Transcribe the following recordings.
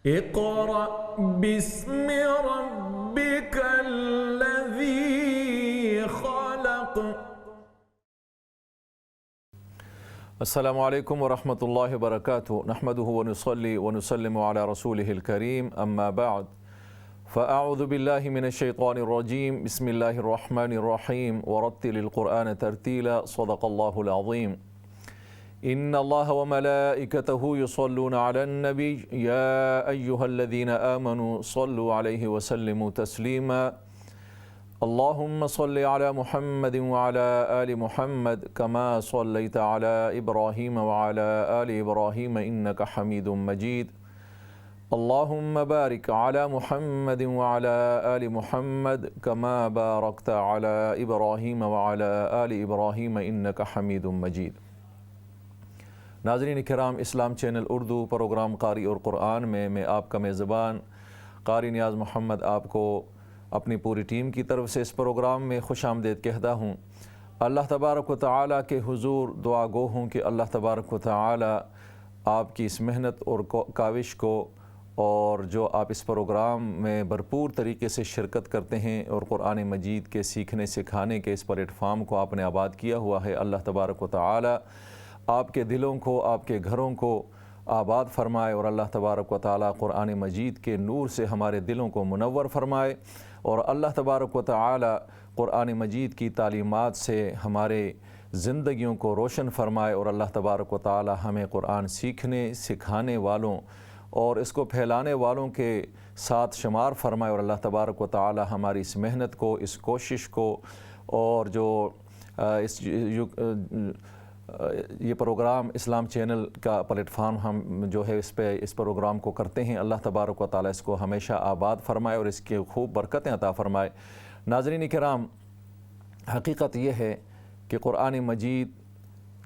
इक़रा बिस्मि रब्बिकल्लज़ी ख़लक़। अस्सलामु अलैकुम वरहमतुल्लाहि वबरकातुहू। नहमदुहु व नुसल्ली व नुसल्लिमु अला रसूलिहिल करीम, अम्मा बअद। फ़अऊज़ु बिल्लाहि मिनश शैतानिर रजीम। बिस्मिल्लाहिर रहमानिर रहीम। वरत्तिलिल क़ुरआन तरतीला। सदक़ल्लाहुल अज़ीम। इन्नल्लाहा व मलाइकतहु युसल्लूना अलन नबी या अय्युहल्लज़ीना आमनू सल्लु अलैहि व सल्लिमू तस्लीमा। अल्लाहुम्मा सल्लि अला मुहम्मदिन व अला आलि मुहम्मद कमा सल्लैता अला इब्राहीम व अला आलि इब्राहीम इन्नका हमीदुम मजीद। अल्लाहुम्मा बारिक अला मुहम्मदिन व अला आलि मुहम्मद कमा बारकता अला इब्राहीम व अला आलि इब्राहीम इन्नका हमीदुम मजीद। नाज़रीन किराम, इस्लाम चैनल उर्दू प्रोग्राम क़ारी और क़ुरआन में मैं आपका मेज़बान क़ारी नियाज़ मोहम्मद आपको अपनी पूरी टीम की तरफ से इस प्रोग्राम में खुशामदीद कहता हूँ। अल्लाह तबारक व तआला के हुज़ूर दुआ गो हूँ कि अल्लाह तबारक व तआला आपकी इस मेहनत और काविश को और जो आप इस प्रोग्राम में भरपूर तरीके से शिरकत करते हैं और क़ुरआन मजीद के सीखने सिखाने के इस प्लेटफार्म को आपने आबाद किया हुआ है, अल्लाह तबारक व तआला आपके दिलों को, आपके घरों को आबाद फ़रमाए और अल्लाह तबारक व तआला क़ुरआन मजीद के नूर से हमारे दिलों को मुनव्वर फ़रमाए और अल्लाह तबारक व तआला क़ुरआन मजीद की तालीमात से हमारे ज़िंदगियों को रोशन फ़रमाए और अल्लाह तबारक व तआला हमें क़ुरआन सीखने सिखाने वालों और इसको फैलाने वालों के साथ शुमार फ़रमाए और अल्लाह तबारक व तआला हमारी इस मेहनत को, इस कोशिश को और जो ये प्रोग्राम इस्लाम चैनल का प्लेटफार्म हम जो है इस प्रोग्राम को करते हैं, अल्लाह तबारक व तआला इसको हमेशा आबाद फ़रमाए और इसके खूब बरकतें अता फ़रमाए। नाज़रीन किराम, हकीकत यह है कि क़ुरआन मजीद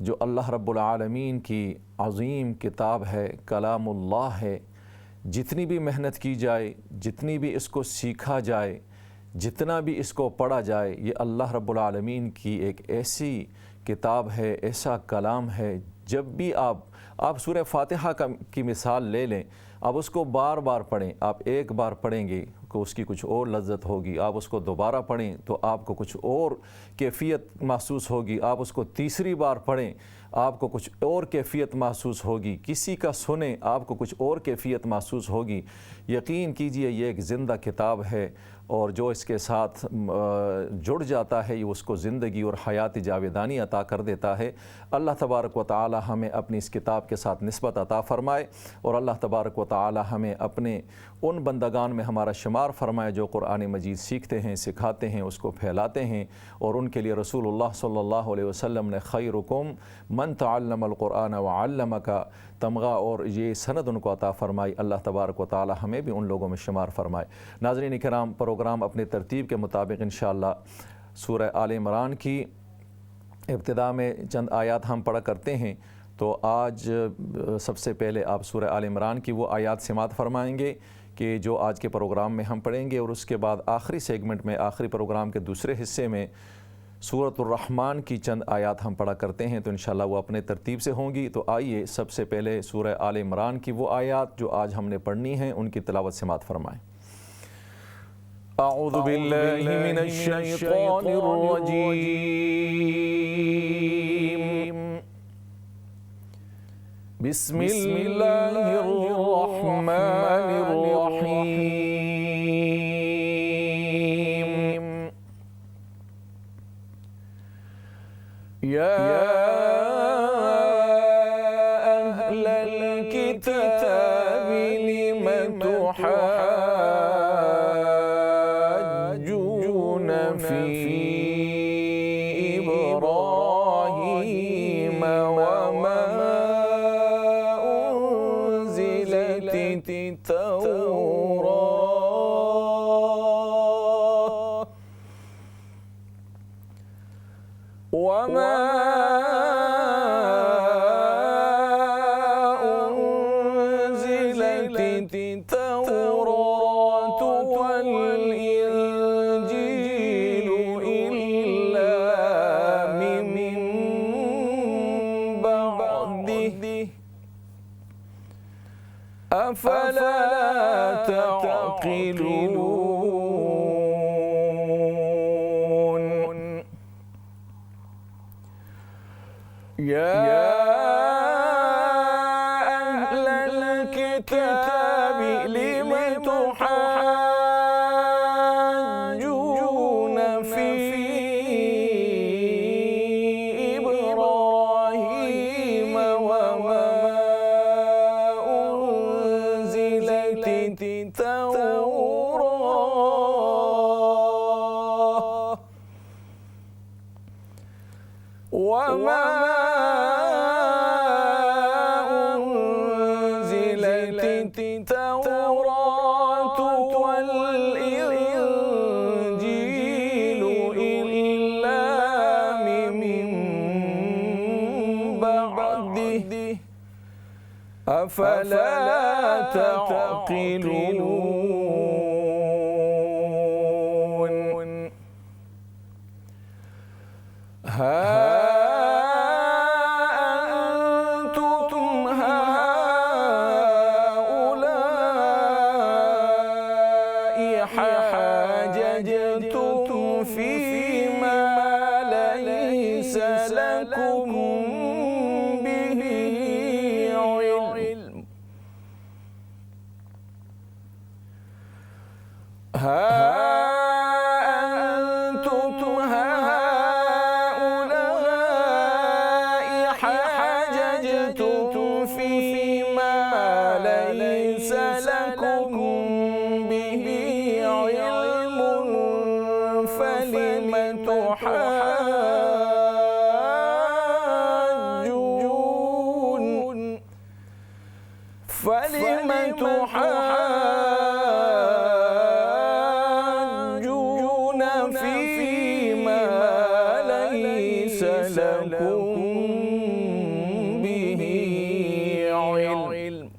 जो अल्लाह रब्बुल आलमीन की अज़ीम किताब है, कलामुल्लाह है, जितनी भी मेहनत की जाए, जितनी भी इसको सीखा जाए, जितना भी इसको पढ़ा जाए, ये अल्लाह रब्बुल आलमीन की एक ऐसी किताब है, ऐसा कलाम है। जब भी आप सूरह फातिहा की मिसाल ले लें, आप उसको बार बार पढ़ें। आप एक बार पढ़ेंगे तो उसकी कुछ और लज्जत होगी, आप उसको दोबारा पढ़ें तो आपको कुछ और कैफ़ियत महसूस होगी, आप उसको तीसरी बार पढ़ें आपको कुछ और कैफ़ियत महसूस होगी, किसी का सुने आपको कुछ और कैफ़ियत महसूस होगी। यकीन कीजिए ये एक ज़िंदा किताब है और जो इसके साथ जुड़ जाता है ये उसको ज़िंदगी और हयात जावेदानी अता कर देता है। अल्लाह तबारक व तआला हमें अपनी इस किताब के साथ निस्बत अता फ़रमाए और अल्लाह तबारक व तआला हमें अपने उन बंदगान में हमारा शुमार फ़रमाए जो क़ुरआन मजीद सीखते हैं, सिखाते हैं, उसको फैलाते हैं और उनके लिए रसूलुल्लाह सल्लल्लाहु अलैहि वसल्लम ने खैरुकुम मन तअल्लमल क़ुरआन व अल्लम का तमगा और ये सनद उनको अता फ़रमाई। अल्लाह तबारक व तआला हमें भी उन लोगों में शुमार फ़रमाए। नाज़रीन किराम, प्रोग्राम अपने तरतीब के मुताबिक इंशाअल्लाह सूरह आल इमरान की इब्तिदा में चंद आयात हम पढ़ा करते हैं। तो आज सबसे पहले आप सूरह आल इमरान की वो आयात समात फ़रमाएँगे कि जो आज के प्रोग्राम में हम पढ़ेंगे और उसके बाद आखिरी सेगमेंट में, आखिरी प्रोग्राम के दूसरे हिस्से में सूरतुर रहमान की चंद आयात हम पढ़ा करते हैं, तो इंशाअल्लाह वो अपने तरतीब से होंगी। तो आइए सबसे पहले सूरह आल इमरान की वो आयात जो आज हमने पढ़नी हैं उनकी तिलावत समात फ़रमाएँ। अऊज़ु बिल्लाहि मिनश शैतानिर रजीम। बिस्मिल्लाहिर रहमानिर रहीम। या अहलल किताबि लिम तुहाज्जून फी इब्राहीम वमा उन्ज़िलत तौरात वमा أفلا تعقلون يا أهل الكتاب لم تحاجون في إبراهيم وما أنزلت التوراة وما أنزلت التوراة والإنجيل إلا من بعده أفلا تعقلون ها أنتم هؤلاء حاججتم فيما ليس لكم به علم أنتم هؤلاء حاججتم فيما ليس لكم به علم فلم تحاجون فيما ليس لكم به علم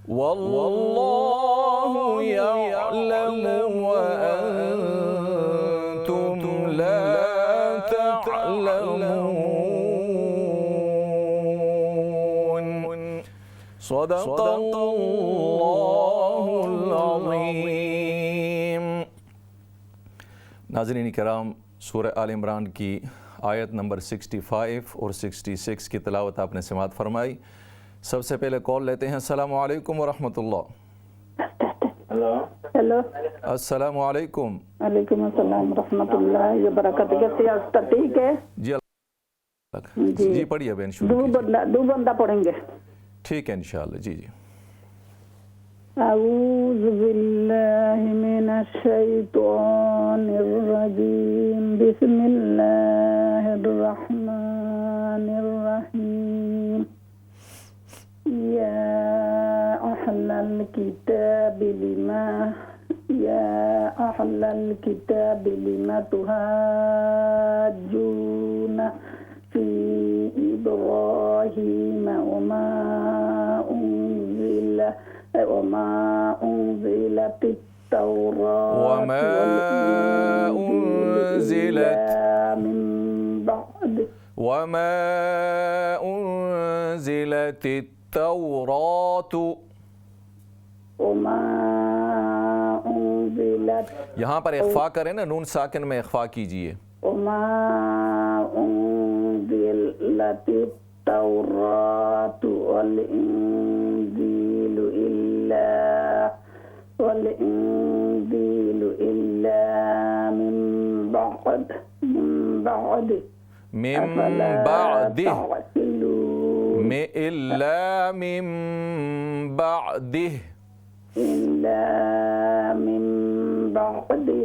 والله يعلم وأنتم لا تعلمون صدق الله العظيم नाज़रीन किराम सूरह आल इमरान की आयत नंबर 65 और 66 की तिलावत आपने समाअत फरमाई। सबसे पहले कॉल लेते हैं। अस्सलामु अलैकुम वरहमतुल्लाह। हेलो अस्सलामु अलैकुम। वालेकुम अस्सलाम रहमतुल्लाह व बरकातहू। कैसे आप? ठीक है जी पढ़िए बहन। दो बंदा पढ़ेंगे। ठीक है इंशाअल्लाह। जी अऊज़ु बिल्लाहि मिनश शैतानिर रजीम। बिस्मिल्लाहिर रहमानिर रहीम। या अहलल किताबि लिमा तुहाज्जूना फी इब्राहीम وما أنزلت التوراة وما أنزلت التوراة यहाँ पर इख्फा करें ना, नून साकिन में इख्फा कीजिए। وما أنزلت التوراة والإنجيل إلا من بعده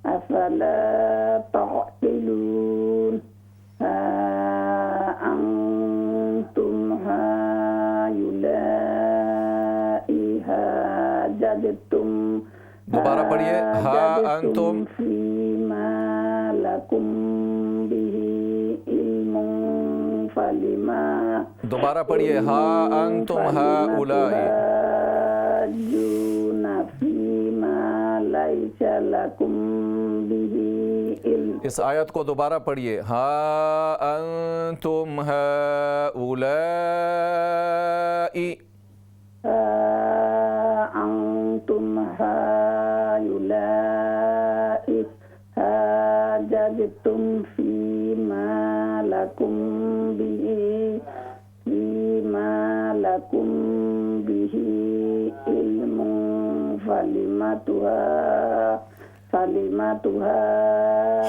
أفلا تعقلون أنتم هؤلاء حاججتم दोबारा पढ़िए। हाँ अंतुम فيما لكم به علم فلما दोबारा पढ़िए। हाँ अंतुम हाउलाई इस आयत को दोबारा पढ़िए। हाँ अंतुम हाउलाई तनाज़अतुम फ़ीमा लकुम बिही इल्मुन फलिमा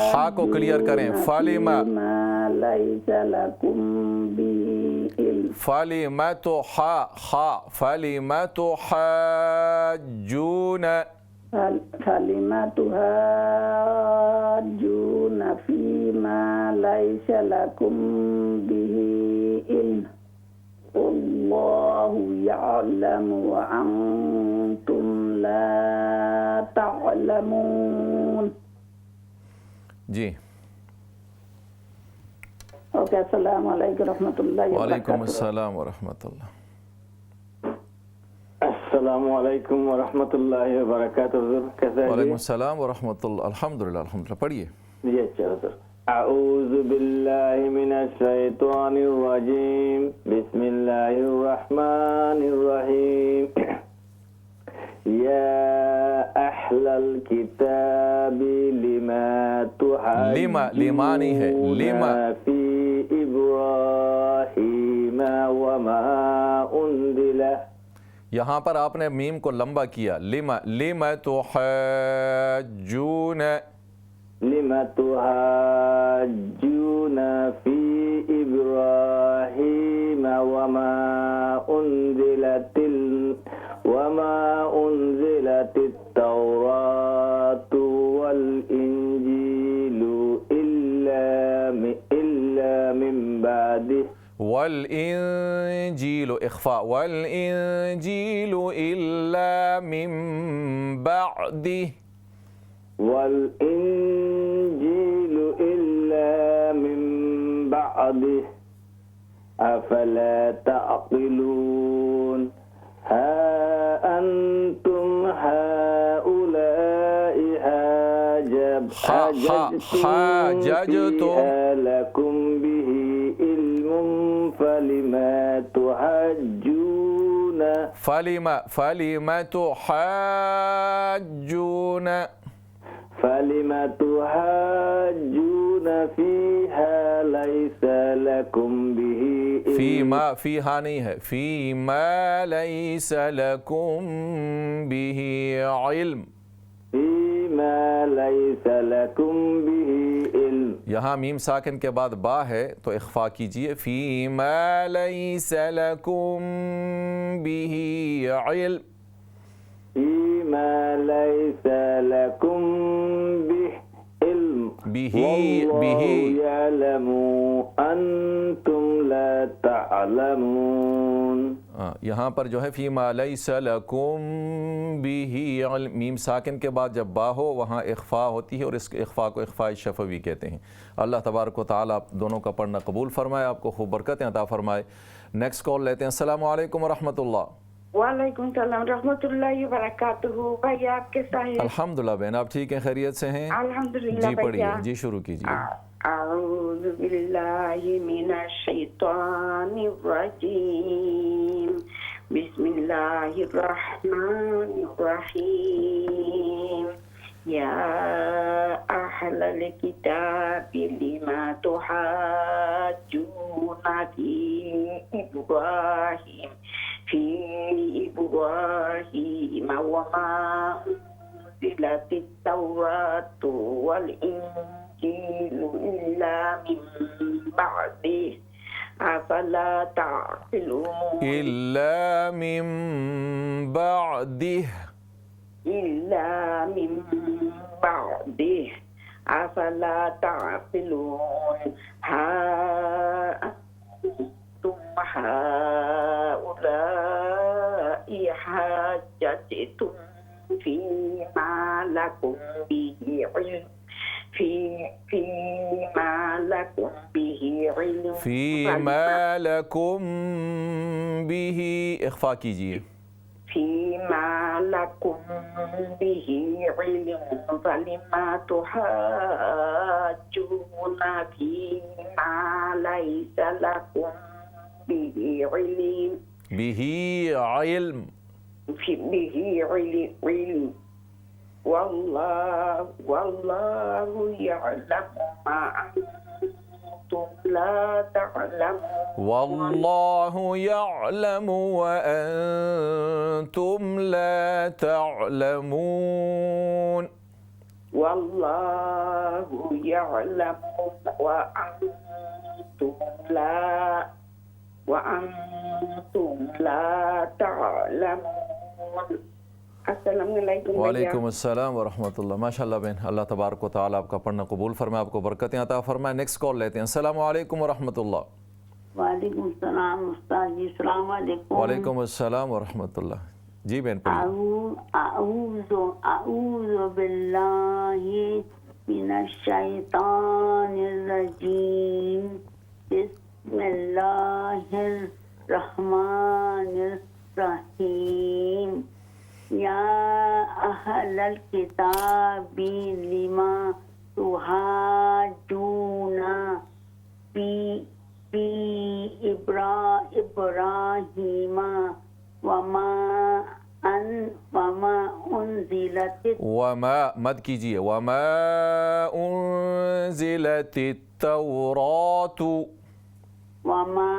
हा को क्लियर करें, फालिमा लैसा लकुम बिही इल्म फालिमा तो हा फालिमा तो हाजून फलिमा तुहाज्जून फीमा लैसा लकुम बिही इल्म वल्लाहु यअलमु व अंतुम ला तअलमून। जी। ओके, अस्सलाम वालेकुम रहमतुल्लाहि व वालेकुम बरकातुहू। अस्सलाम व रहमतुल्लाह। अस्सलामु अलैकुम व रहमतुल्लाहि व बरकातुहू। कैसे हैं वालेकुम जी? अस्सलाम व रहमतुल्लाह। अल्हम्दुलिल्लाह अल्हम्दुलिल्लाह। पढ़िए। जी अच्छा सर। अऊज़ु बिल्लाहि मिनश शैतानिर रजीम। बिस्मिल्लाहिर रहमानिर रहीम। या अहलल किताबि लिमा लिमा नहीं है, लिमा फी इब्राहीम व मा उन्ज़िला। यहाँ पर आपने मीम को लंबा किया। लिमा तो हाजून लिमा तुहाज्जून फी इब्राहीम वमा उन्ज़िलतित तौरातु वल इंजीलु इल्ला मिन बादिह वल इंजीलु इख्फा वल इंजीलु इल्ला मिन बादिह वल इंजीलु इल्ला मिन बादिह अफला तअक़िलून। हा अंतुम हाउलाई हाजजतुम लकुम बिही इल्मुम फलिमा तुहाज्जून फीहा लैसा लकुम बिही फीमा फीहा नहीं है, फीमा लैसा लकुम बिही इल्म। यहाँ मीम साकिन के बाद बा है तो इख्फा कीजिए। फीमा लैसा लकुम बिही इल्म। फीमा लैसा लकुम बिही यअलमु अंतुम ला तअलमून। यहाँ पर जो है फीमा लैसा लकुम बिही इल्म, मीम साकिन के बाद जब बा हो वहाँ इख्फा होती है और इस इख्फा को इख्फा शफवी कहते हैं। अल्लाह तबारक व तआला आप दोनों का पढ़ना कबूल फरमाए, आपको खूब बरकतें अता फरमाए। नेक्स्ट कॉल लेते हैं। अस्सलामु अलैकुम व रहमतुल्लाह। वालेकुम सलाम रहमतुल्लाहि व बरकातुहू। भाई आप कैसा है? अल्हम्दुलिल्लाह बहन, आप ठीक हैं, खैरियत से हैं? अल्हम्दुलिल्लाह। जी पढ़िए, जी शुरू कीजिए। अऊज़ु बिल्लाहि मिनश शैतानिर रजीम। बिस्मिल्लाहिर रहमानिर रहीम। या अहलल किताबि लिमा तुहाज्जूना फी इब्राहीम वमा उन्ज़िलतित तौरातु वल इंजीलु इल्ला मिन बादिह अफला तअक़िलून। इल्ला मिन बादिह अफला तअक़िलून। हा अंतुम हाउलाई हाजजतुम फीमा लकुम बिही इल्म फीमा लकुम बिही इख्फा कीजिए। फीमा लकुम बिही इल्म फलिमा तुहाज्जूना फीमा लैसा लकुम बिही इल्म। वल्लाहु यअलमु मा अंतुम ला तअलमून वल्लाहु यअलमु व अंतुम ला तअलमून वल्लाहु यअलमु व अंतुम ला तअलमून। अस्सलाम वालेकुम। वालेकुम अस्सलाम व रहमतुल्लाह। माशाअल्लाह बहन, अल्लाह तबारक व तआला आपका पढ़ना कबूल फरमाए, आपको बरकतें अता फरमाए। नेक्स्ट कॉल लेते हैं। अस्सलाम वालेकुम व रहमतुल्लाह। वालेकुम सलाम उस्ताद जी, अस्सलाम वालेकुम। वालेकुम अस्सलाम व रहमतुल्लाह। जी बहन पढ़िए। अऊज़ु बिल्लाहि मिनश शैतानिर रजीम। बिस्मिल्लाहिर रहमानिर रहीम। या अहलल किताबी लिमा तुहाज्जूना फी इब्राहीमा वमा उन्ज़िलत वमा मत कीजिए, वमा उन्ज़िलतित तौरातु। वमा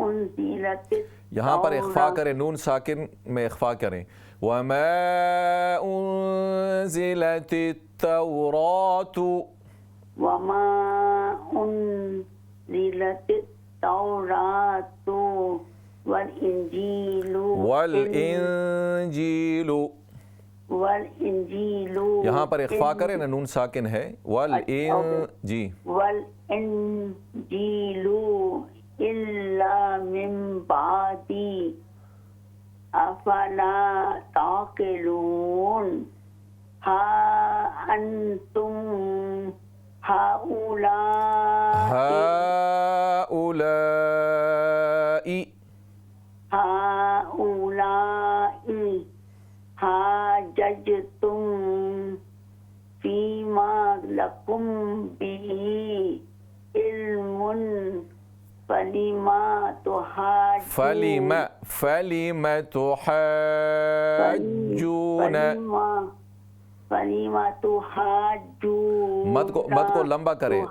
उन्ज़िलत यहाँ पर इख्फा करें, नून साकिन में इख्फा करें। वमा उन्ज़िलतित तौरातु। वमा उन्ज़िलत तौरातु वल इंजीलु यहाँ पर इख्फा करें ना, नून साकिन है। जी वल इंजीलु इल्ला मिन बादी अफला ताक़िलून। हा अंतुम हाउलाई हाजजतुम फीमा लकुम बिही इल्मुन फलिमा तुहाज्जून। मत को लंबा करें,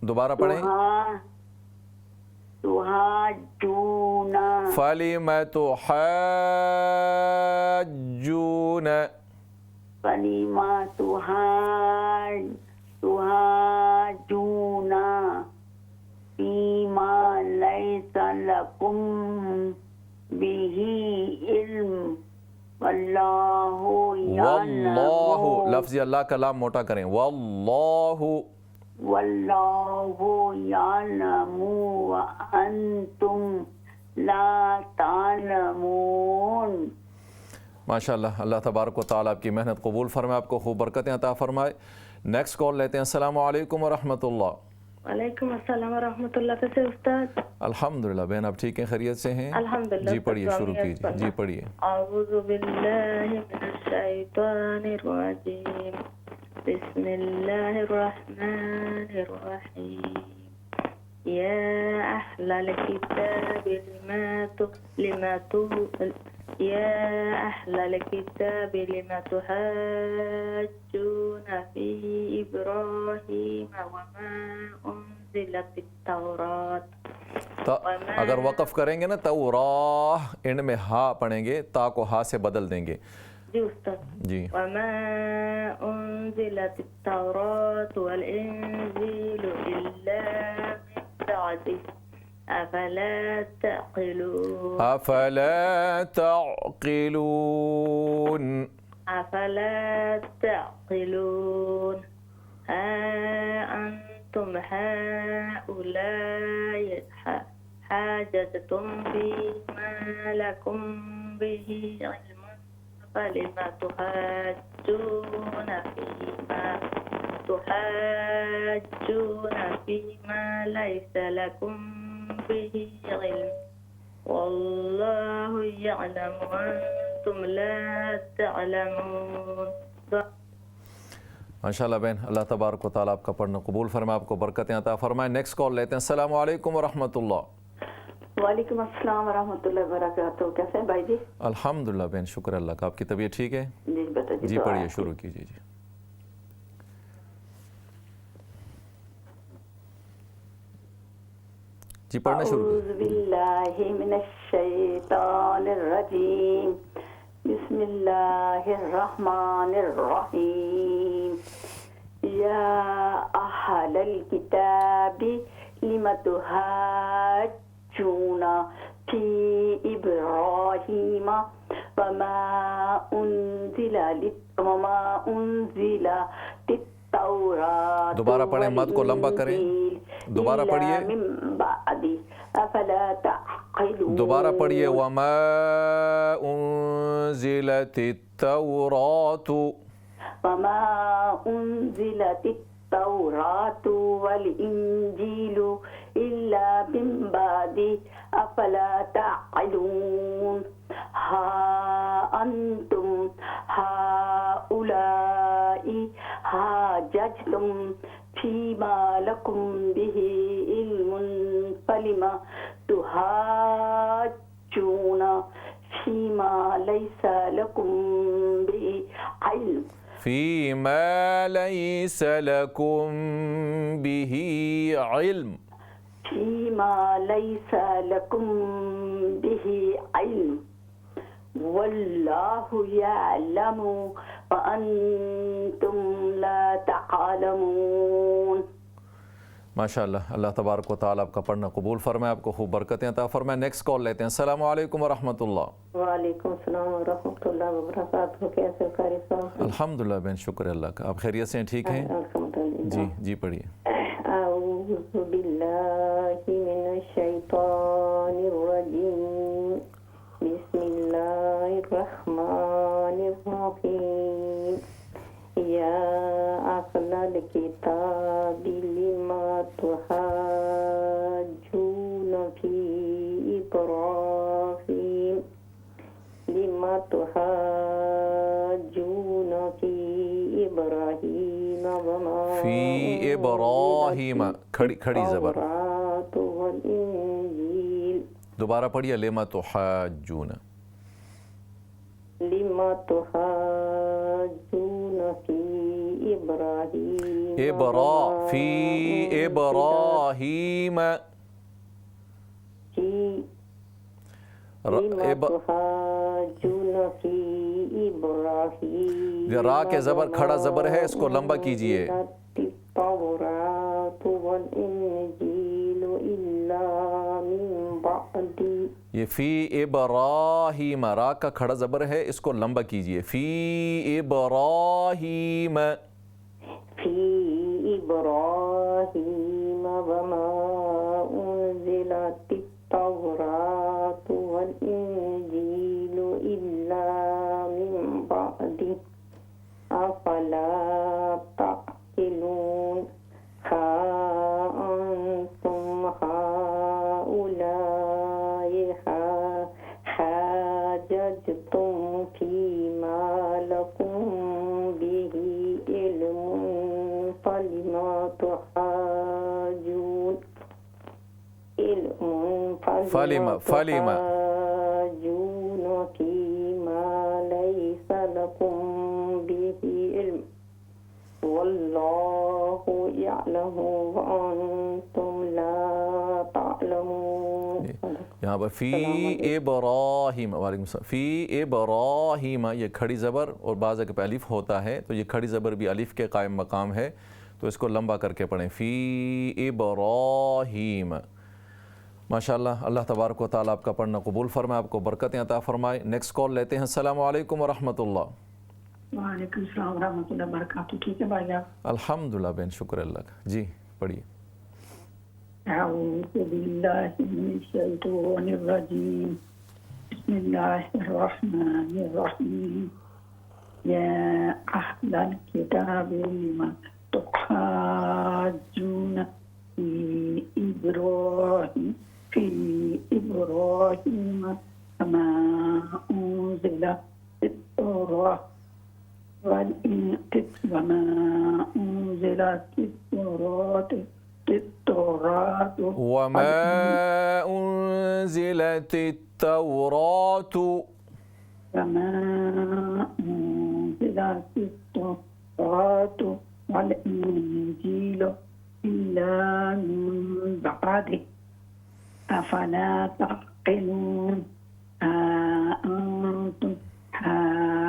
दोबारा पढ़ें। तुहाज्जूना फलिमा तुहाज्जून फीमा लैसा लकुम बिही इल्म वल्लाहु लफ्ज़ अल्लाह का लाम मोटा करें। वल्लाहु यालमु व अंतुम ला तालमून। माशाअल्लाह, अल्लाह तबारक व तआला आपकी मेहनत कबूल फरमाए, आपको खूब बरकतें अता फरमाए। नेक्स्ट कॉल लेते हैं। अस्सलाम वालेकुम व रहमतुल्लाह। वालेकुम अस्सलाम व रहमतुल्लाह। कैसे उस्ताद? अल्हम्दुलिल्लाह बहन, आप ठीक हैं, खैरियत से हैं? अल्हम्दुलिल्लाह। जी पढ़िए, शुरू कीजिए। जी पढ़िए। अऊज़ु बिल्लाहि मिनश शैतानिर रजीम। बिस्मिल्लाहिर रहमानिर रहीम। या अहलल किताबि लिमा तुहाज्जूना फी इब्राहीम वमा उन्ज़िलतित तौरात। अगर वक़फ़ करेंगे ना, तौराह एंड में हा पढ़ेंगे, ता को हा से बदल देंगे। जी उस्ताद। जी। वमा उन्ज़िलतित तौरात वल इंजीलु इल्ला मिन बअदी अफला तअक़िलून। हा अंतुम हाउलाई हाजजतुम फीमा लकुम बिही इल्मुन फलिमा तुहाज्जूना फीमा लैसा लकुम बिही इल्म वल्लाहु यअलमु व अंतुम ला तअलमून। माशाअल्लाह बहन, अल्लाह तबारक व तआला आपका पढ़ना कबूल फरमाए, आपको बरकतें अता फरमाए। नेक्स्ट कॉल लेते हैं। अस्सलाम वालेकुम व रहमतुल्लाह। वालेकुम अस्सलाम वरहमतुल्लाहि वबरकातुहू। कैसे हैं भाई जी? अल्हम्दुलिल्लाह बहन, शुक्र अल्लाह का। आपकी तबीयत ठीक है? जी बेटा जी, जी दुआ पढ़िए, है। शुरू कीजिए जी। जी पढ़ना शुरू कीजिए। अऊज़ु बिल्लाहि मिनश शैतानिर रजीम। बिस्मिल्लाहिर रहमानिर रहीम। या अहलल किताबी लिमा तुहाज्जूना फी इब्राहीम वमा उन्जिला लित-तौरात दोबारा पढ़ें, मत को लंबा करें। दोबारा पढ़िए, दोबारा पढ़िए। वमा उन्जिलतित तौरातु, वमा उन्जिलतित तौरातु वल इंजीलु इल्ला मिन बादि अफला तअक़िलून। हा अंतुम हाउलाई हाजजतुम फीमा लकुम बिही इल्मुन फलिमा तुहाज्जूना फीमा लैसा लकुम बिही इल्म। फीमा लैसा लकुम बिही इल्म, फीमा लैसा लकुम बिही इल्म वल्लाहु यअलमु व अंतुम ला तअलमून। माशाअल्लाह। अल्लाह तबारक व तआला आपका पढ़ना कबूल फरमाए, आपको खूब बरकतें अता फरमाए। नेक्स्ट कॉल लेते हैं। अस्सलामु अलैकुम व रहमतुल्लाह। वालेकुम सलाम व रहमतुल्लाहि व बरकातहू। कैसे कारी साहब? अल्हम्दुलिल्लाह बहन, शुक्र अल्लाह का। आप खैरियत से हैं? ठीक हैं? जी जी पढ़िए। अऊज़ु बिल्लाहि मिनश शैतानिर रजीम। बिस्मिल्लाहिर रहमानिर रहीम। या अहलल किताबि लिमा तुहाज्जूना फी इब्राहीम लिमा तुहाज्जूना फी इब्राहीम वमा फी इब्राहीम, खड़ी खड़ी ज़बर। तौरात वल इंजील। दोबारा पढ़िए। लिमा तुहाज्जूना, लिमा तुहाज्जूना फी इब्राहीम फी इब्राहीम, लिमा तुहाज्जूना फी इब्राहीम। रा के ज़बर खड़ा ज़बर है, इसको लंबा कीजिए। तौरात वल इंजील इल्ला मिन बादी। ये फ़ी इब्राहीम, रा का खड़ा ज़बर है, इसको लंबा कीजिए। फ़ी इब्राहीम, फी इब्राहीम वमा उन्जिलतित तौरात वल इंजील इल्ला मिन बादी अफला तअक़िलून। हा अंतुम हाउलाई हाजजतुम फीमा लकुम बिही इल्मुन फलिमा तुहाज्जून फलिमा तुहाज्जून फीमा लैसा लकुम बिही इल्म वल्लाहु यअलमु व अंतुम ला तअलमून। यहाँ पर फ़ी इब्राहीम, वालेकुम सलाम। फ़ी इब्राहीम, ये खड़ी ज़बर और बाज़ के पे अलिफ होता है, तो ये खड़ी ज़बर भी अलिफ के कायम मकाम है, तो इसको लंबा करके पढ़ें। फ़ी इब्राहीम। माशाअल्लाह। अल्लाह तबारक व तआला आपका पढ़ना कबूल फरमाए, आपको बरकतें अता फरमाए। नेक्स्ट कॉल लेते हैं। अस्सलामु अलैकुम व रहमतुल्लाह। वालेकुम सलाम रहमतुल्लाहि व बरकातहू। ठीक है भाई आप? अल्हम्दुलिल्लाह बहन, शुक्र अल्लाह का। जी पढ़िए। अऊज़ु बिल्लाहि मिनश शैतानिर रजीम। बिस्मिल्लाहिर रहमानिर रहीम। या अहलल किताबि लिमा तुहाज्जूना फी इब्राहीम वमा उन्जिलतित तौरात वमा उन्जिलतित तौरात أنزلت التوراة كما أنزلت التوراة والإنجيل إلا من بعده أفلا تعقلون أنتم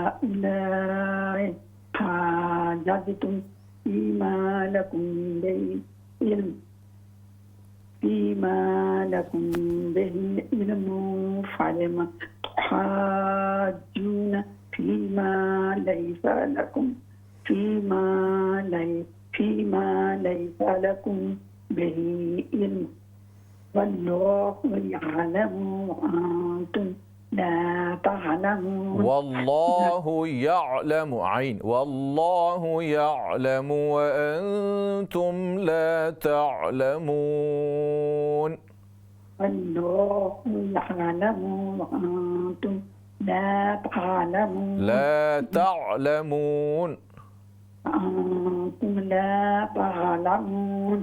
هؤلاء حاججتم فيما لكم به علم فلم تحاجون فيما ليس لكم به علم والله يعلم وأنتم لا تعلمون. والله يعلم عين والله يعلم وأنتم لا تعلمون. والله يعلم وأنتم لا تعلمون. لا تعلمون. وأنتم لا تعلمون.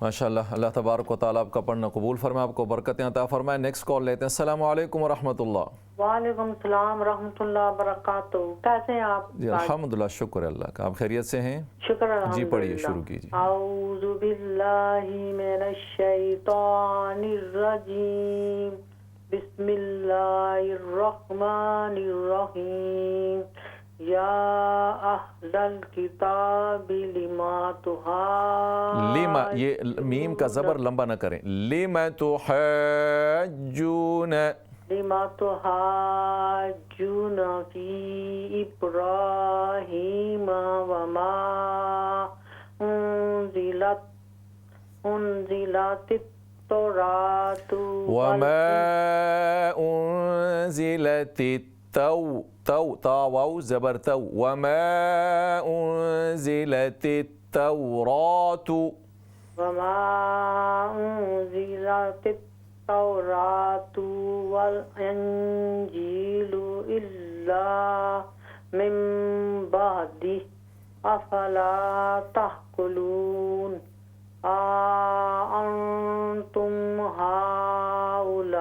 माशाल्लाह अल्लाह तबारक व तआला आपका पढ़ना कबूल फरमाए, आपको बरकतें अता फरमाए। नेक्स्ट कॉल लेते हैं। अस्सलाम वालेकुम व रहमतुल्लाह। वालेकुम सलाम रहमतुल्लाह बरकातहू। कैसे हैं आप? जी अल्हम्दुलिल्लाह, शुक्र अल्लाह का। आप खैरियत से हैं? शुक्र जी अल्हम्दुलिल्लाह। पढ़िए, शुरू कीजिए। औज़ु बिल्लाहि मिनश शैतानिर रजीम बिस्मिल्लाहिर रहमानिर रहीम या अहलल किताबि लिमा लिमा, ये मीम का ज़बर लंबा न करें। लिमा तुहज्जून फी इब्राहीम वमा उन्ज़िलतित तौरातु तावाउ ज़बर तौ वमा उन्ज़िलतित तौरातु वल इंजीलु इल्ला मिन बअदि अफला तअक़िलून अंतुम हाउलाई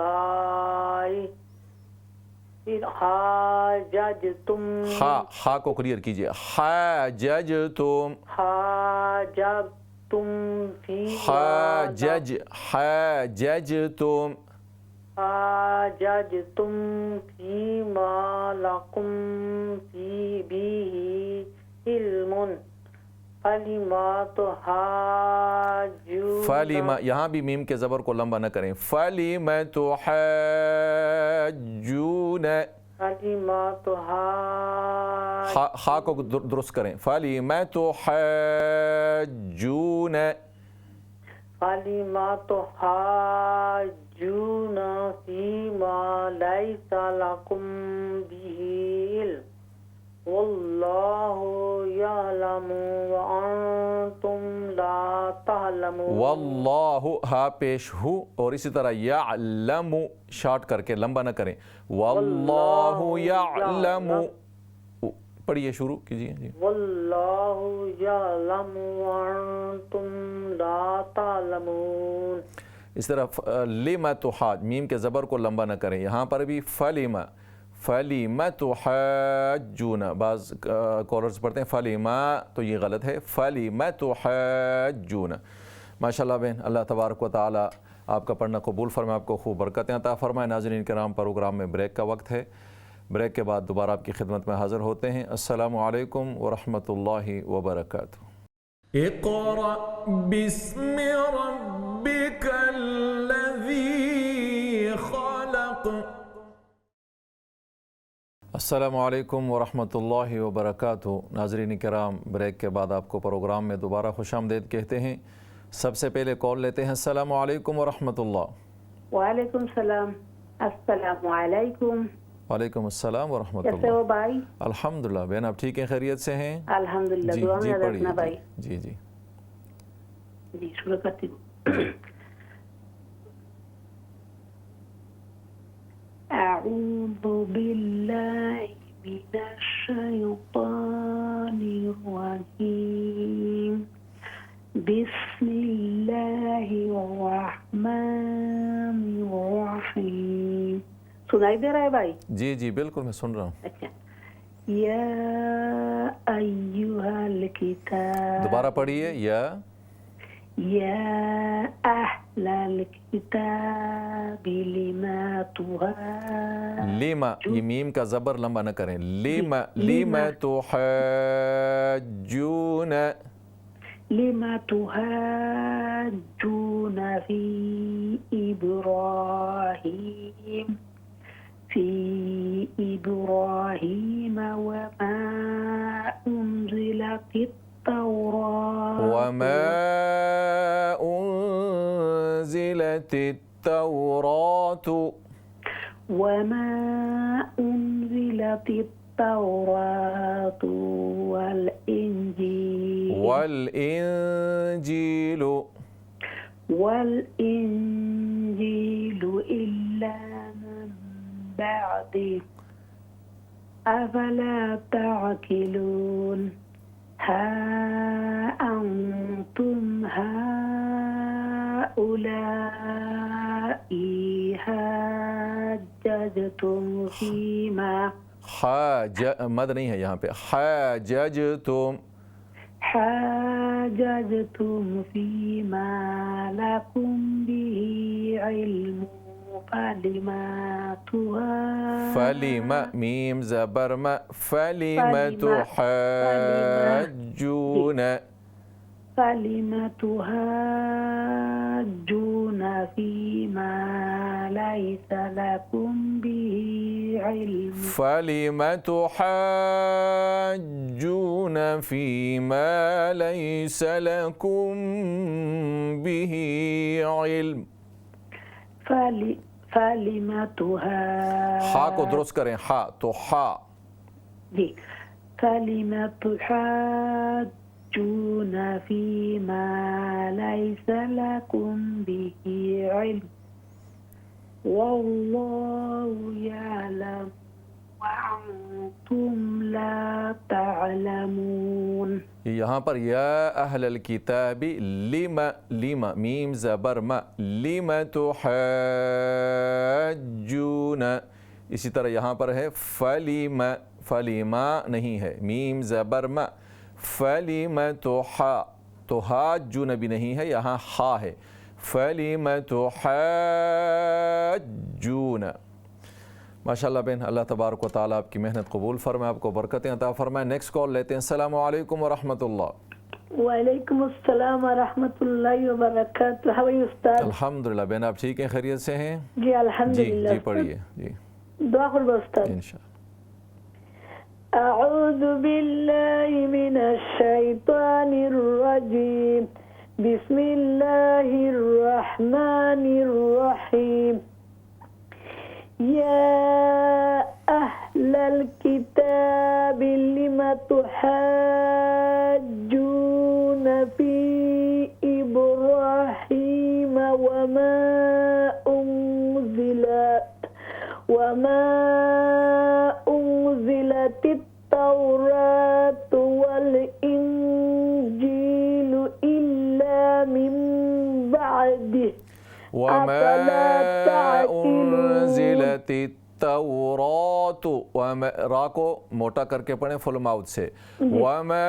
हाजजतुम। हा को क्लियर कीजिए। हाजजतुम हाजजतुम फीमा लकुम बिही इल्मुन फलिमा तुहाज्जून। फलिमा, यहाँ भी मीम के ज़बर को लंबा न करें। फलिमा तुहाज्जून। हा को दुरुस्त करें। फलिमा तुहाज्जून। फलिमा तुहाज्जून फीमा लैसा लकुम बिही इल्म वल्लाहु यअलमु व अंतुम ला तअलमून। वल्लाहु हा पेश हु और इसी तरह यअलमु शॉर्ट करके लंबा न करें। वल्लाहु यअलमु, पढ़िए, शुरू कीजिए जी। वल्लाहु यअलमु व अंतुम ला तअलमून। इस तरह लिमा तुहाज, मीम के ज़बर को लंबा न करें। यहाँ पर भी फलिमा तुहाज्जून, बाज़ कॉलर्स पढ़ते हैं फलिमा, तो ये गलत है। फलिमा तुहाज्जून। माशाल्लाह बहन, अल्लाह तबारक व तआला आपका पढ़ना कबूल फरमाए, आपको खूब बरकतें अता फरमाए। नाज़रीन किराम, प्रोग्राम में ब्रेक का वक्त है। ब्रेक के बाद दोबारा आपकी खिदमत में हाज़िर होते हैं। अस्सलामु अलैकुम व रहमतुल्लाहि व बरकातुहू। इक़रा बिस्मि रब्बिकल्लज़ी ख़लक़। अस्सलामु अलैकुम व रहमतुल्लाहि व बरकातुहू। नाज़रीन किराम, ब्रेक के बाद आपको प्रोग्राम में दोबारा खुशामदीद कहते हैं। सबसे पहले कॉल लेते हैं। अस्सलामु अलैकुम व रहमतुल्लाह। वालेकुम सलाम। अस्सलामु अलैकुम। वालेकुम अस्सलाम व रहमतुल्लाह। कैसे हो भाई? अल्हम्दुलिल्लाह बहन, आप ठीक हैं, खैरियत से हैं? अल्हम्दुलिल्लाह, जी दुआ में जी रखना पढ़िए भाई। जी जी जी शुरू करती हूँ। अऊज़ु बिल्लाहि मिनश शैतानिर रजीम बिस्मिल्लाहिर रहमानिर रहीम। सुनाई दे रहा है भाई? जी जी बिल्कुल मैं सुन रहा हूँ। अच्छा। या अय्युहल किताब। दोबारा पढ़िए। या अहलल किताब लिमा लिमा, ये मीम का ज़बर लंबा न करें। लिमा लिमा तुहज्जून लिमा तुहज्जून फी इब्राहीम वमा उन्ज़िलतित वमा उन्ज़िलतित तौरातु وما أنزلت التوراة والإنجيل إلا من بعده أفلا تعقلون ها أنتم هؤلاء حاججتم فيما मद नहीं है यहाँ पे। حاججتم فيما لكم به علم फलिमा मीम ज़बर मा फलिमा तुहज्जून فيما ليس لكم به علم فلم تحاجون فيما ليس لكم به علم। हा को दुरुस्त करें। हा तो हा जी। फलिमा तुहज्जून फीमा लैस लकुम बिही इल्म वल्लाहु यअलम व अंतुम ला तअलमून। यहाँ पर या अहलल किताबी लिमा लिमा मीम ज़बर मा लिमा तुहज्जून। इसी तरह यहाँ पर है फलिमा फलिमा नहीं है मीम ज़बर मा फलिमा तुहज्जून भी नहीं है यहाँ हा है फलिमा तुहज्जून। माशाअल्लाह बहन, अल्लाह तबारक व तआला आपकी मेहनत कबूल फरमाए, आपको बरकतें अता फरमाए। नेक्स्ट कॉल लेते हैं। अस्सलामु अलैकुम व रहमतुल्लाह। वालेकुम अस्सलाम व रहमतुल्लाहि व बरकातुहू। हाउ आर यू उस्ताद? अल्हम्दुलिल्लाह बहन, आप ठीक हैं, खैरियत से हैं? जी अल्हम्दुलिल्लाह। जी पढ़िए जी। दुआ करो उस्ताद। इंशाअल्लाह। अऊज़ु बिल्लाहि मिनश शैतानिर रजीम। बिस्मिल्लाहिर रहमानिर रहीम। या अहलल किताब लिमा तुहज्जून फी इब्राहीम वमा उन्ज़िलतित तौरात वल इंजीलु इल्ला मिन बअदिह वमा उन्ज़िलतित तौरातु रा को मोटा करके पढ़ें फुल माउथ से। वमा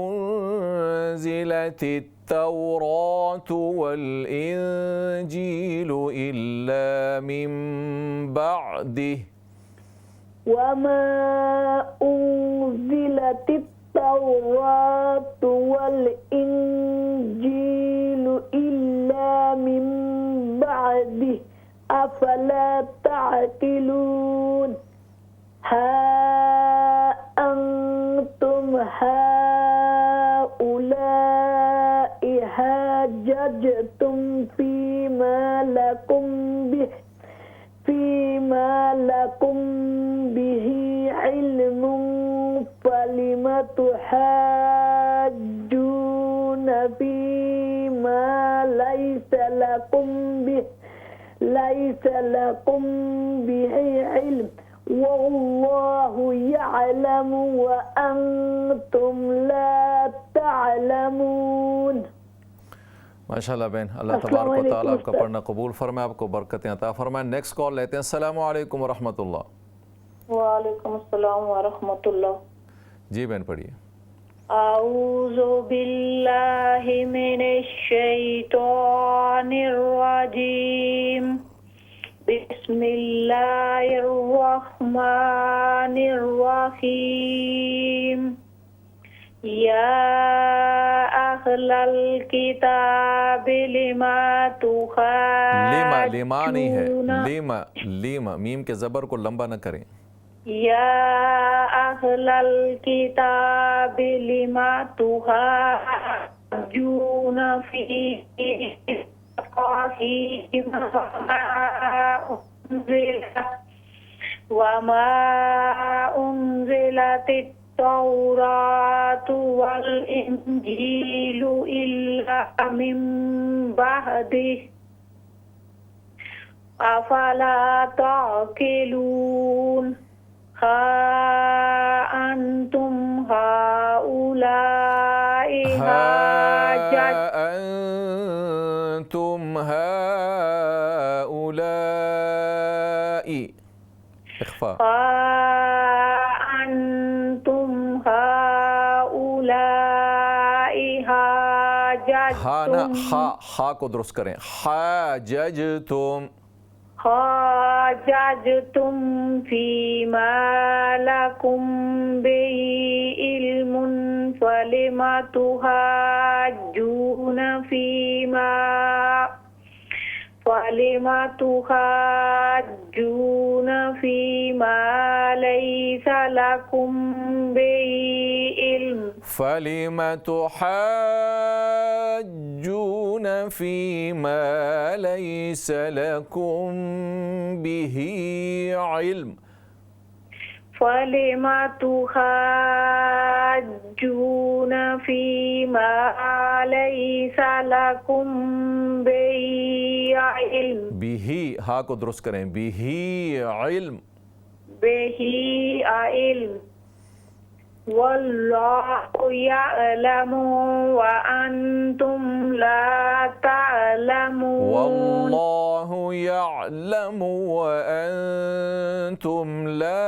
उन्ज़िलतित तौरातु वल इंजीलु इल्ला मिन बअदिह वमा उन्ज़िलतित तौरात वल इंजीलु इल्ला मिन बअदिह अफला ताक़िलून। हा अंतुम हाउलाइ हाजजतुम फीमा लकुम बिही इल्मुन फलिमा तुहज्जून फीमा लैसा लकुम बिही इल्म वल्लाहु यअलमु व अंतुम ला तअलमून। माशाल्लाह बहन, अल्लाह तबारक व तआला आपका पढ़ना कबूल फरमाए, आपको बरकतें अता फरमाए। नेक्स्ट कॉल लेते हैं। अस्सलामु अलैकुम व रहमतुल्लाह। वालेकुम अस्सलाम व रहमतुल्लाह। जी बहन पढ़िए। आऊज़ु बिल्लाहि मिनश शैतानिर रजीम। बिस्मिल्लाहिर रहमानिर रहीम। या अहलल किताब लिमा लिमा नहीं है, लिमा, लिमा, मीम के ज़बर को लंबा न करें। या अहलल किताब लिमा तुहाज्जून फी वमा उन्ज़िलतित तौरातु वल इंजीलु इल्ला मिन बअदिही अफला ताक़िलून। हा अंतुम हाउलाई इख्फा। अंतुम हाउलाई हा ना, हा को दुरुस्त करें। हाजजतुम, हाजजतुम फीमा लकुम बिही इल्मुन फलिमा तुहाज्जून फीमा लैसा लकुम बिही इल्म। फलिमा तुहाज्जून फीमा लैसा लकुम बिही इल्म। फलिमा तुहाज्जून फीमा लैसा लकुम बिही इल्म। बिही, हा को दुरुस्त करें। बिही इल्म, बिही इल्म। वल्लाहु यअलमु व अंतुम ला तअलमून। वल्लाहु यअलमु व अंतुम ला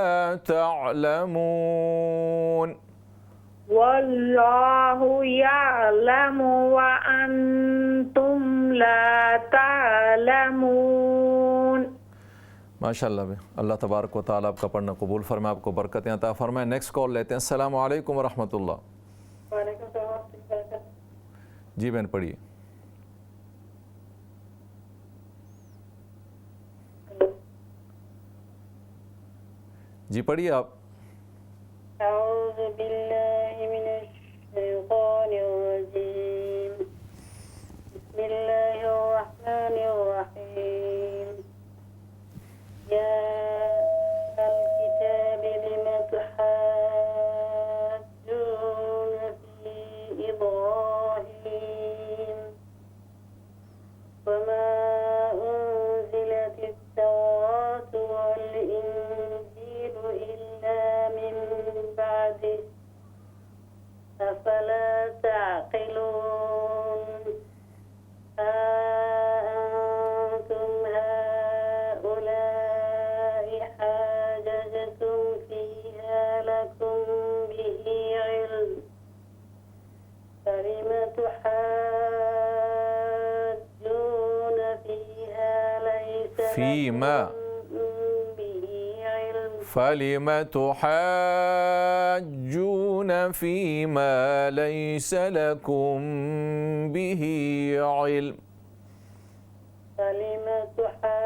तअलमून। वल्लाहु यअलमु व अंतुम ला तअलमून। माशाअल्लाह बे, अल्लाह तबारक व तआला आपका पढ़ना कबूल फरमाए, आपको बरकतें अता फरमाए। नेक्स्ट कॉल लेते हैं। अस्सलामु अलैकुम व रहमतुल्लाह। जी बहन पढ़िए। जी पढ़िए आप। अऊज़ु बिल्लाहि मिनश शैतानिर रजीम। बिस्मिल्लाहिर रहमानिर रहीम। या अहलल किताबि लिमा तुहाज्जून फी इब्राहीम वमा उन्ज़िलतित तौरातु वल इंजीलु इल्ला मिन बअदिही अफला ताक़िलून। أنتم هؤلاء حاججتم فيها لكم به علم فلم تحاجون فيها ليس فيما لكم به علم فلم تحاجون فيما ليس لكم به علم. فلم تحاجون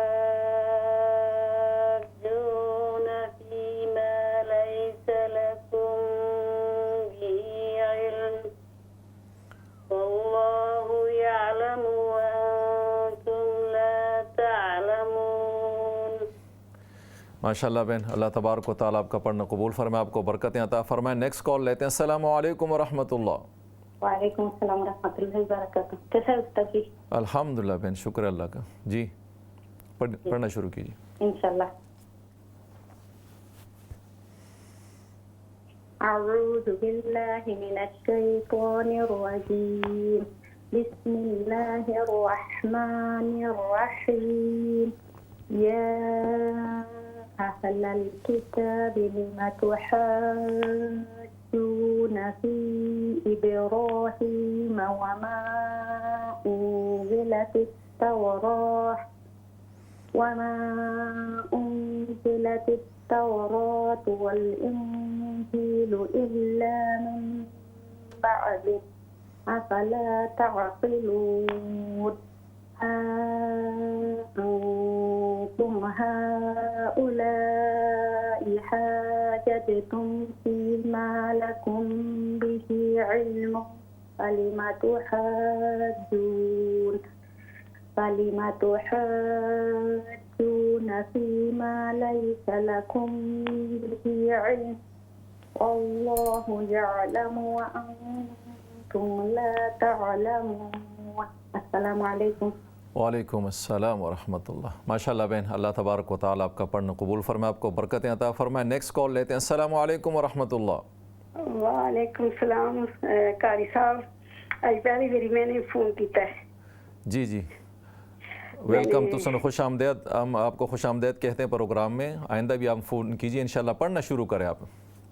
فيما ليس لكم به علم والله يعلم وأنتم لا تعلمون। माशाअल्लाह बहन, अल्लाह तबारक व तआला आपका पढ़ना कबूल फरमाए, आपको बरकतें अता फरमाए। नेक्स्ट कॉल लेते हैं। अस्सलामु अलैकुम व रहमतुल्लाह। वालेकुम अस्सलाम रहमतुल्लाहि व बरकातहू। कैसा है उस्ताद जी? अल्हम्दुलिल्लाह बहन, शुक्र अल्लाह का। जी पढ़ना शुरू कीजिए इंशाल्लाह। अऊज़ु बिल्लाहि मिनश शैतानिर रजीम। बिस्मिल्लाहिर्रहमानिर्रहीम या अहलल किताब लिमा तुहज्जूना फी इब्राहीम वमा उन्ज़िलतित तौरात वल इंजील इल्ला मिन बअदि अफला तअक़िलून أنتم هؤلاء حاججتم فيما لكم به علم فلم تحاجون فيما ليس لكم به علم والله يعلم وأنتم لا تعلمون अस्सलाम वालेकुम। वालेकुम अस्सलाम व रहमतुल्लाह। माशाल्लाह बहन, अल्लाह तबारक व तआला आपका पढ़ना कबूल फरमाए, आपको बरकतें अता फरमाए। नेक्स्ट कॉल लेते हैं। अस्सलाम वालेकुम व रहमतुल्लाह। वालेकुम सलाम कारी साहब, आज पहली बारी मैंने फ़ोन किया है। जी जी, वेलकम। तो सुनो, खुश आमदेद। हम आपको खुश आमदेद कहते हैं प्रोग्राम में। आइंदा भी आप फ़ोन कीजिए इंशाल्लाह। पढ़ना शुरू करें, आप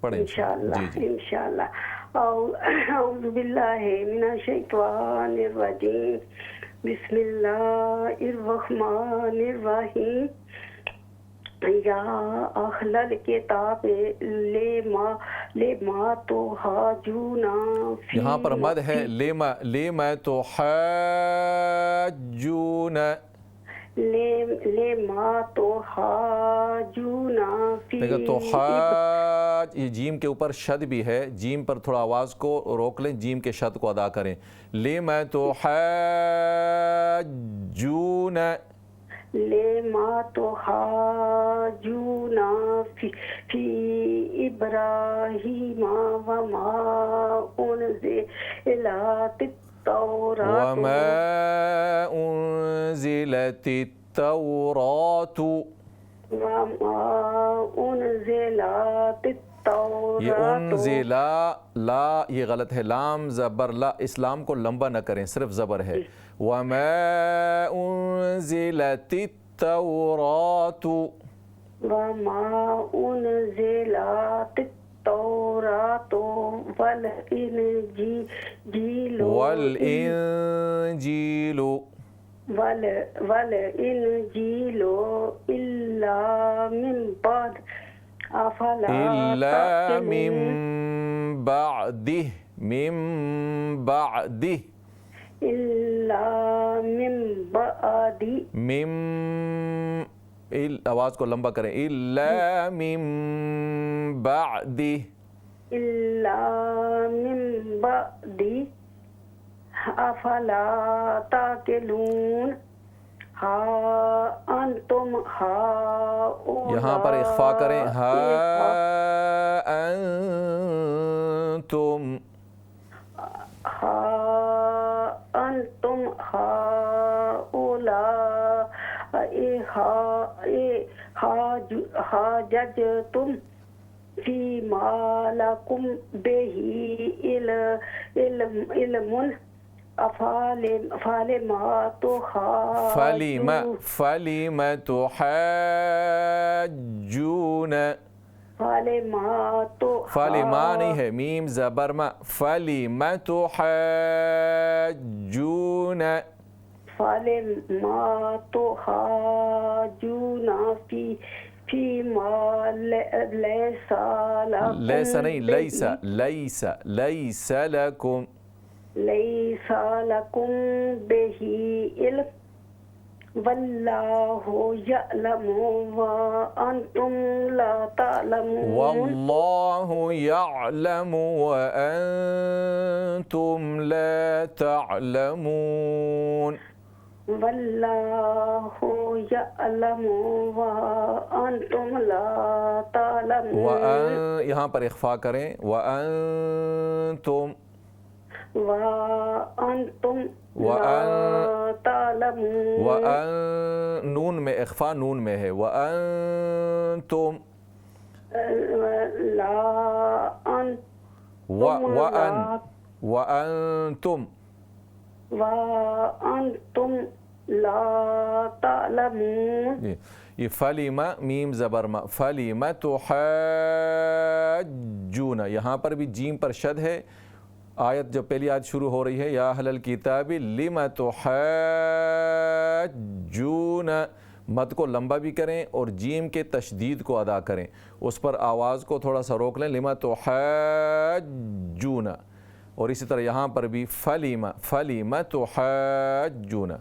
पढ़ें इंशाल्लाह। जी जी। इंशाल्लाह। औज़ु बिल्लाहि मिनश शैतानिर रजीम, बिस्मिल्लाहिर रहमानिर रहीम। या अहलल किताब लेमा तुहाजूना फी, यहाँ पर मद है लेमा तो हाजूना, लेमा तुहाजूना फी। देखो तो हाज, ये जीम के ऊपर शद भी है, जीम पर थोड़ा आवाज़ को रोक लें, जीम के शद को अदा करें। लेमा तो हाजूना, लेमा तुहाजूना फी इब्राहीम वमा उन्ज़िलतित तौरात, ये उन्ज़िला, ला ये गलत है, लाम ज़बर ला, इस्लाम को लंबा न करें, सिर्फ ज़बर है। वमा उन्ज़िलतित तौरात, वमा उन्ज़िलतित तौरात वल इंजील इल्ला मिन बाद अफला मिन बादिह आवाज़ को लंबा करें। इल्ला मिन बादी अफला ताक़िलून। अंतुम यहाँ पर इख्फा करें। अंतुम हाजजतुम फीमा लकुम बिही इल्मुन फलिमा तुहाज्जून, फलिमा नहीं है, मीम ज़बर मा, फलिमा तुहाज्जून, फलिमा तुहाज्जून फीमा लैसा नहीं, लैसा लकुम बिही इल्म वल्लाहु यअलमु व अंतुम ला तअलमून। वल्लाहु यअलमु व अंतुम ला तअलमून। वल्लाहु यअलमु व अंतुम ला तअलमून। यहाँ पर इख्फा करें। व अंतुम नून में इख्फा, नून में है। व अंतुम वअंतुम ला तालमून। ये फलीमा मीम ज़बर मा, फलीमा तुहज्जूना, यहाँ पर भी जीम पर शद है। आयत जब पहली आयत शुरू हो रही है, या अहलल किताबी लिमा तुहज्जूना, मद को लंबा भी करें और जीम के तशदीद को अदा करें, उस पर आवाज़ को थोड़ा सा रोक लें, लिमा तुहज्जूना। और इसी तरह यहाँ पर भी फलीमा फलीमा तुहज्जूना।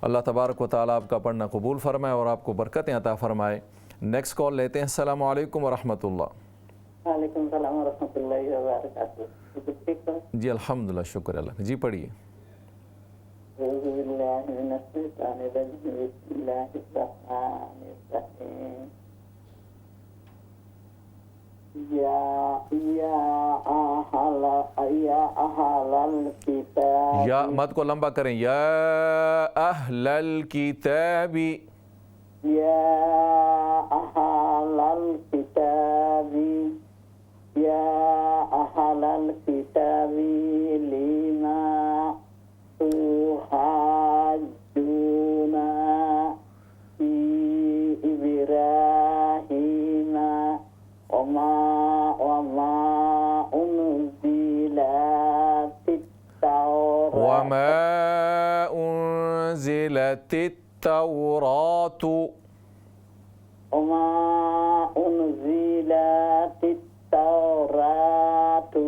अल्लाह तबारक व तआला आपका पढ़ना कबूल फरमाए और आपको बरकतें अता फरमाए। नेक्स्ट कॉल लेते हैं। अस्सलामु अलैकुम व रहमतुल्लाह। वालेकुम सलाम व रहमतुल्लाहि व बरकातहू। जी अल्हम्दुलिल्लाह, शुक्र अल्लाह। जी पढ़िए। या मत को लंबा करें, या अहलल किताबी, या अहलल किताबी, या अहलल किताबी लिमा तुहाज्जूना फी इब्राहीमा वमा उन्ज़िलतित तौरातु वमा उन्ज़िलतित तौरातु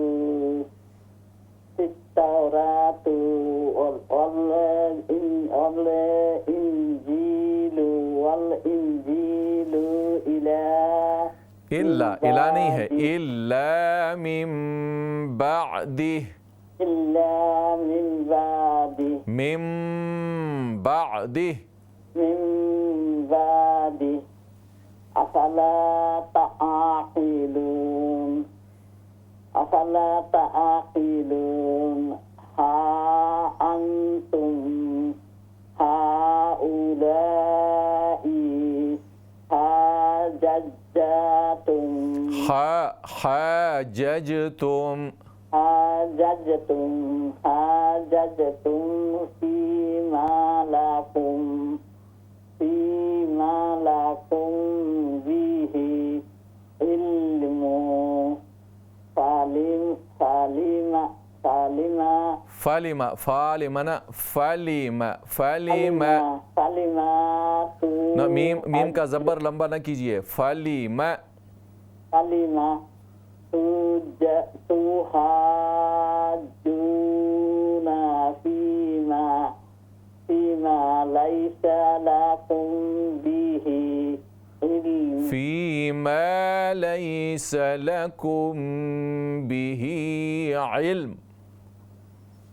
इल्ला, इला नहीं है, इल्ला मिन बादिह, इल्ला मिन बादिह, मिन बादिह, मिन बादिह अफला ताक़िलून, अफला ताक़िलून। हा अंतुम हाउलाई हाजजतुम, हाजजतुम, हाजजतुम फीमा लाकुम बिही इल्मु फालिमा ना मीम का ज़बर लंबा ना कीजिए, फालिमा तुहाज्जूना फीमा लैसा लकुम बिही इल्म, फीमा लैसा लकुम बिही इल्म,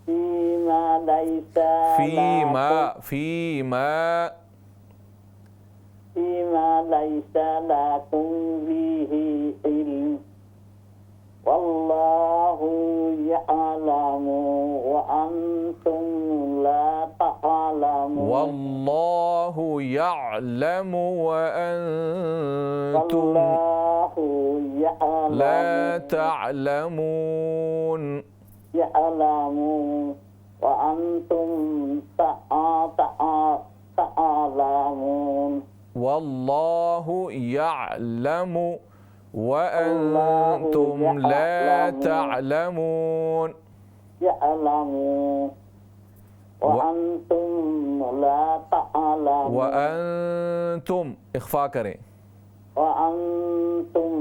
फीमा लैसा लैसा लकुम बिही इल्म वल्लाहु यअलमु व अंतुम ला तअलमून। वल्लाहु यअलमु व अंतुम ला तअलमून। यअलमु व अंतुम तअलमून। वल्लाहु यअलमु व अंतुम ला तअलमून। यअलमु व अंतुम ला तअलमून। व अंतुम इख्फा करें, व अंतुम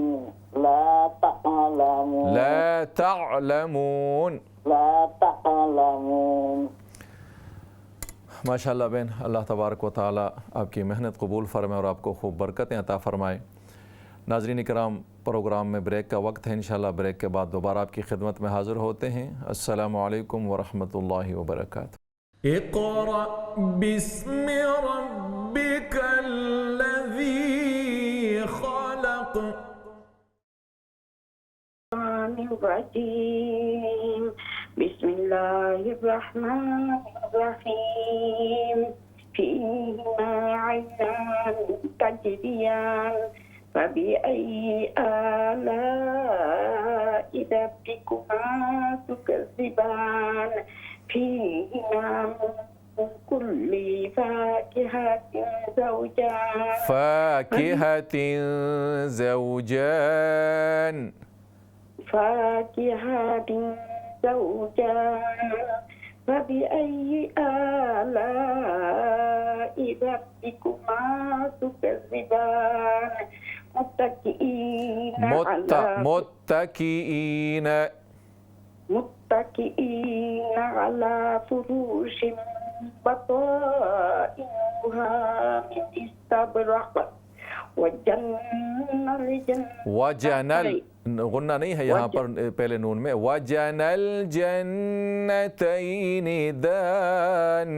ला तअलमून, ला तअलमून, ला तअलमून। माशाअल्लाह बहन, अल्लाह तबारक व तआला आपकी मेहनत कबूल फरमाए और आपको खूब बरकतें अता फरमाए। नाज़रीन इकराम, प्रोग्राम में ब्रेक का वक्त है। इंशाअल्लाह ब्रेक के बाद दोबारा आपकी खिदमत में हाज़िर होते हैं। अस्सलामु अलैकुम व रहमतुल्लाहि व बरकातुहू। इक़रा बिस्मि रब्बिकल्लज़ी ख़लक़। बिस्मिल्लाहिर्रहमानिर्रहीम। फीहिमा ऐनान तजरियान फबिअय्यि आलाइ रब्बिकुमा तुकज़्ज़िबान। فيهما من كل فاكهة زوجان فاكهة زوجان فاكهة زوجان فبأي آلاء ربكما تكذبان متكئين على فروش بطائنها من استبرق वजनल गुन्ना नहीं है यहाँ पर पहले नून में वजनल जन्नतैनि दान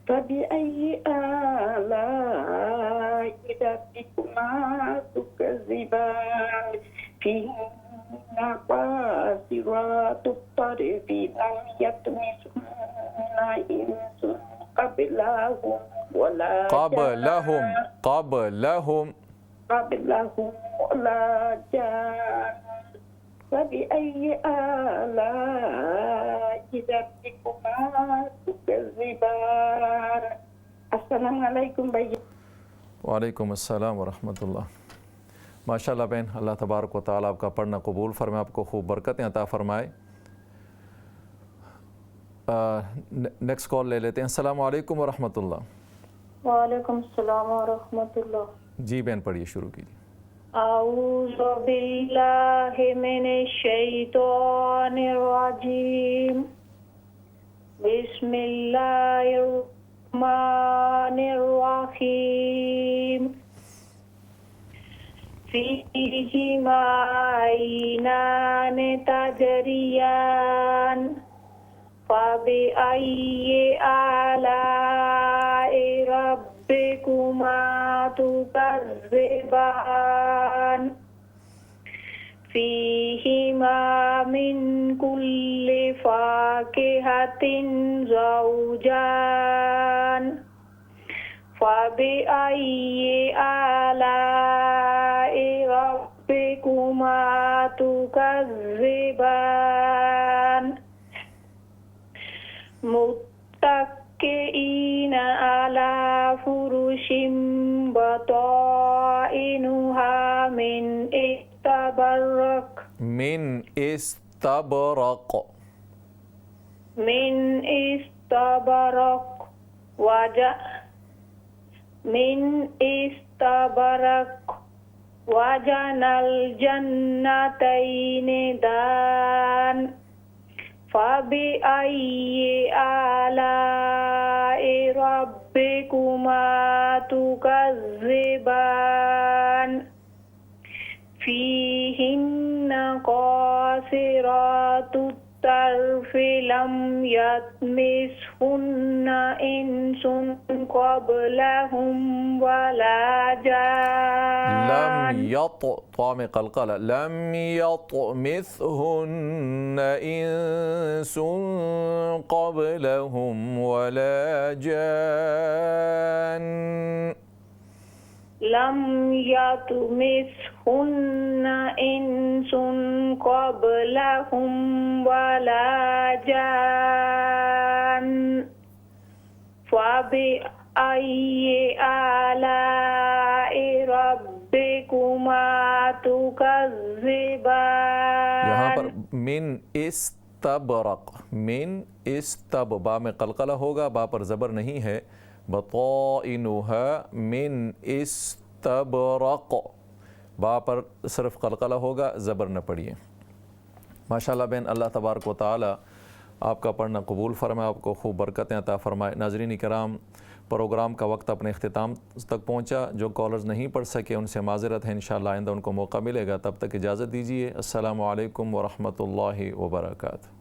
فبأي آلاء ربكما تكذبان فيهن قاصرات الطرف لم يطمثهن إنس قبلهم ولا ولا جان فبأي آلاء ربكما تكذبان السلام عليكم भैया। वालेकुम अस्सलाम व रहमतुल्लाह। माशाअल्लाह बहन, अल्लाह तबारक व तआला आपका पढ़ना कबूल फरमाए, आपको खूब बरकतें अता फरमाए। नेक्स्ट कॉल ले लेते हैं। अस्सलाम वालेकुम व रहमतुल्लाह। वालेकुम सलाम व रहमतुल्लाह। जी बहन पढ़िए, शुरू कीजिए। औज़ु बिल्लाहि मिनश शैतानिर रजीम बिस्मिल्लाहिर रहमानिर रहीम फीहिमा ऐनान तजरियान फबिअय्यि आलाइ रब्बिकुमा तुकज़्ज़िबान फीहिमा मिन कुल्ली फाकिहतिन ज़ौजान फबिअय्यि आलाइ रब्बिकुमा तुकज़्ज़िबान मुत्तकिईना अला फुरुशिम बताइनुहा मिन इस्तबरक वजनल जन्नतैनि दान फबिअय्यि आलाइ रब्बिकुमा तुकज़्ज़िबान फीहिन्न क़ासिरातुत तर्फ़ि लम यत्मिसहुन्न इंसुन क़ब्लहुम वला जान लम यत्मिसहुन्न इंसुन क़ब्लहुम वला जान लम यत्मिसहुन्न इंसुन क़ब्लहुम वला जान फबिअय्यि आलाइ रब्बिकुमा तुकज़्ज़िबान। यहाँ पर मिन इस्तब बा में कलकला होगा, बा पर ज़बर नहीं है। बताइनुहा मिन इस्तबरक, बा पर सिर्फ कलकला होगा, ज़बर न पढ़िए। माशाअल्लाह बहन, अल्लाह तबारक व तआला आपका पढ़ना कबूल फरमाए, आपको खूब बरकतें अता फरमाए। नाज़रीन किराम, प्रोग्राम का वक्त अपने अख्तिताम तक पहुँचा। जो कॉलर्स नहीं पढ़ सके उनसे माज़रत है, इंशाअल्लाह आइंदा उनको मौका मिलेगा। तब तक इजाज़त दीजिए। अस्सलामु अलैकुम व रहमतुल्लाहि व बरकातुहू।